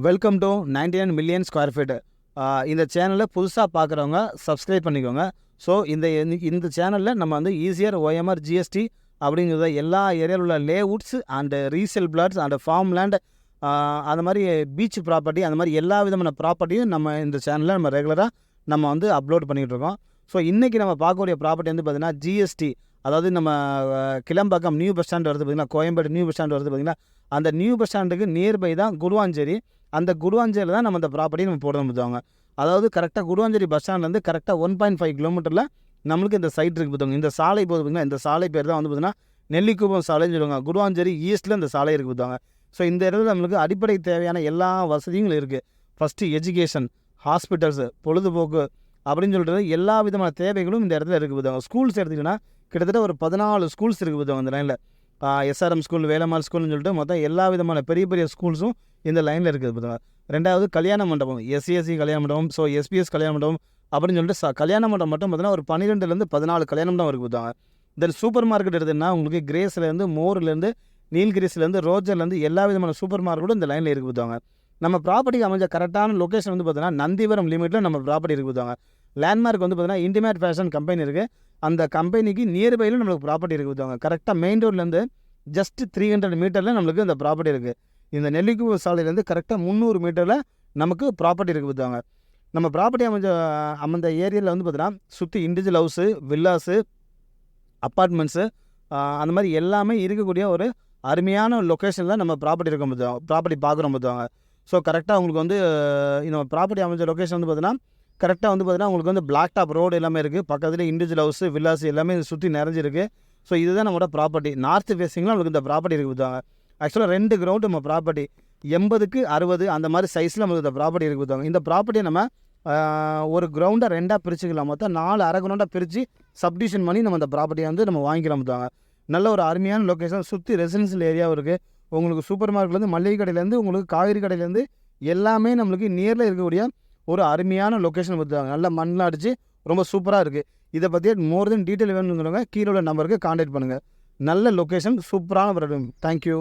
Welcome to 99 million square feet. இந்த சேனலை புதுசாக பார்க்குறவங்க சப்ஸ்கிரைப் பண்ணிக்கோங்க. ஸோ இந்த சேனலில் நம்ம வந்து ஈஸியர் OMR GST அப்படிங்கிறத எல்லா ஏரியாவில் உள்ள layouts and resale flats and farm land, அந்த மாதிரி பீச் ப்ராப்பர்ட்டி, அந்த மாதிரி எல்லா விதமான ப்ராப்பர்ட்டியும் நம்ம இந்த சேனலில் நம்ம ரெகுலராக நம்ம வந்து அப்லோட் பண்ணிகிட்டு இருக்கோம். ஸோ இன்றைக்கி நம்ம பார்க்கக்கூடிய ப்ராப்பர்ட்டி வந்து பார்த்திங்கன்னா GST, அதாவது நம்ம கிளம்பாக்கம் நியூ பஸ் ஸ்டாண்ட் வருது பார்த்திங்கன்னா, கோயம்பேடு நியூ பஸ் ஸ்டாண்ட் வருது பார்த்திங்கன்னா, அந்த நியூ பஸ் ஸ்டாண்டுக்கு நியர்பை தான் குடுவாஞ்சேரி. அந்த குடுவாஞ்சேரியில் தான் நம்ம அந்த ப்ராப்பர்ட்டி நம்ம போட முடியாங்க. அதாவது கரெக்டாக குடுவாஞ்சேரி பஸ் ஸ்டாண்ட்லேருந்து கரெக்டாக 1.5 கிலோமீட்டரில் நம்மளுக்கு இந்த சைட் இருக்குது பார்த்துங்க. இந்த சாலை போது பார்த்திங்கன்னா, இந்த சாலை பேர் தான் வந்து பார்த்திங்கன்னா நெல்லிக்குப்பம் சாலைன்னு சொல்லுவாங்க. குடுவாஞ்சேரி ஈஸ்ட்டில் இந்த சாலை இருக்குது பார்த்தாங்க. ஸோ இந்த இடத்துல நம்மளுக்கு அடிப்படை தேவையான எல்லா வசதிகளும் இருக்குது. ஃபஸ்ட்டு எஜுகேஷன், ஹாஸ்பிட்டல்ஸு, பொழுதுபோக்கு அப்படின்னு சொல்லிட்டு எல்லா விதமான தேவைகளும் இந்த இடத்துல இருக்குது பார்த்தாங்க. ஸ்கூல்ஸ் எடுத்திங்கன்னா கிட்டத்தட்ட ஒரு 14 ஸ்கூல்ஸ் இருக்குது பார்த்தாங்க இந்த லைனில். SRM ஸ்கூல், வேலம்மாள் ஸ்கூல்னு சொல்லிட்டு மொத்தம் எல்லா விதமான பெரிய பெரிய ஸ்கூல்ஸும் இந்த லைனில் இருக்குது பார்த்தாங்க. ரெண்டாவது கல்யாண மண்டபம், SCSC கல்யாண மண்டபம், ஸோ SPS கல்யாண மண்டபம் அப்படின்னு சொல்லிட்டு கல்யாண மண்டபம் மட்டும் பார்த்தீங்கன்னா ஒரு 12லேருந்து 14 கல்யாண மண்டபம் இருக்குது பார்த்தாங்க. தென் சூப்பர் மார்க்கெட் எடுத்துன்னா உங்களுக்கு கிரேஸ்லேருந்து, மோர்லேருந்து, நீல்கிரிஸ்லேருந்து, ரோஜர்லேருந்து எல்லா விதமான சூப்பர் மார்க்கெட்டும் இந்த லைனில் இருக்குது பார்த்தாங்க. நம்ம ப்ராப்பர்ட்டிக்கு அமைஞ்ச கரெக்டான லொக்கேஷன் வந்து பார்த்தீங்கன்னா நந்திவரம் லிமிட்டில் நம்ம ப்ராப்பர்ட்டி இருக்குது பார்த்தாங்க. லேண்ட்மார்க் வந்து பார்த்தீங்கன்னா இன்டிமேட் ஃபேஷன் கம்பெனி இருக்குது. அந்த கம்பெனிக்கு நியர்பையில் நம்மளுக்கு ப்ராப்பர்ட்டி இருக்குது பார்த்தாங்க. கரெக்டாக மெயின் ரோட்லேருந்து ஜஸ்ட் 300 மீட்டரில் நம்மளுக்கு இந்த ப்ராப்பர்ட்டி இருக்குது. இந்த நெல்லிக்குப்பம் சாலையிலேருந்து கரெக்டாக 300 மீட்டரில் நமக்கு ப்ராப்பர்ட்டி இருக்குது பார்த்தாங்க. நம்ம ப்ராப்பர்ட்டி அந்த ஏரியாவில் வந்து பார்த்தீங்கன்னா சுற்றி இண்டிவிஜுவல் ஹவுஸு, வில்லாஸு, அப்பார்ட்மெண்ட்ஸு, அந்த மாதிரி எல்லாமே இருக்கக்கூடிய ஒரு அருமையான லொக்கேஷனில் நம்ம ப்ராப்பர்ட்டி இருக்க பார்த்தாங்க, ப்ராப்பர்ட்டி பார்க்குறோம் பார்த்தாங்க. ஸோ கரெக்டாக உங்களுக்கு வந்து இந்த ப்ராப்பர்ட்டி அமைஞ்ச லொக்கேஷன் வந்து பார்த்தீங்கன்னா கரெக்டாக வந்து பார்த்தீங்கன்னா உங்களுக்கு வந்து பிளாக் டாப் ரோடு எல்லாமே இருக்குது. பக்கத்தில் இண்டிவிஜுவல் ஹவுஸு, வில்லாஸ் எல்லாமே சுற்றி நிறைஞ்சிருக்கு. ஸோ இதுதான் நம்மளோட ப்ராப்பர்ட்டி. நார்த் ஃபேஸிங்கில் நம்மளுக்கு இந்த ப்ராப்பர்ட்டி இருக்குது பார்த்தாங்க. ஆக்சுவலாக 2 கிரவுண்டு நம்ம ப்ராப்பர்ட்டி 80க்கு 60 அந்த மாதிரி சைஸில் நம்மளுக்கு இந்த ப்ராப்பர்ட்டி இருக்குது பார்த்தாங்க. இந்த ப்ராப்பர்ட்டியை நம்ம ஒரு கிரவுண்டை 2ஆக பிரிச்சுக்கலாம். மொத்தம் 4 அரை கிரவுண்டாக பிரித்து சப்டிஷன் பண்ணி நம்ம இந்த ப்ராப்பர்ட்டியை வந்து நம்ம வாங்கிக்கலாம் பார்த்தாங்க. நல்ல ஒரு அருமையான லொக்கேஷன், சுற்றி ரெசிடென்ஷியல் ஏரியாவும் இருக்குது. உங்களுக்கு சூப்பர் மார்க்கெட்லேருந்து, மளிகை கடையிலேருந்து, உங்களுக்கு காய்கறி கடையிலேருந்து எல்லாமே நம்மளுக்கு நியரில் இருக்கக்கூடிய ஒரு அருமையான லொக்கேஷன் பார்த்தாங்க. நல்லா மண்ணெலாம் அடித்து ரொம்ப சூப்பராக இருக்குது. இதை பற்றி மோர் தென் டீட்டெயில் வேணுங்கிறவங்க கீழே உள்ள நம்பருக்கு கான்டாக்ட் பண்ணுங்கள். நல்ல லொக்கேஷன், சூப்பரான ப்ராடக்ட். தேங்க்யூ.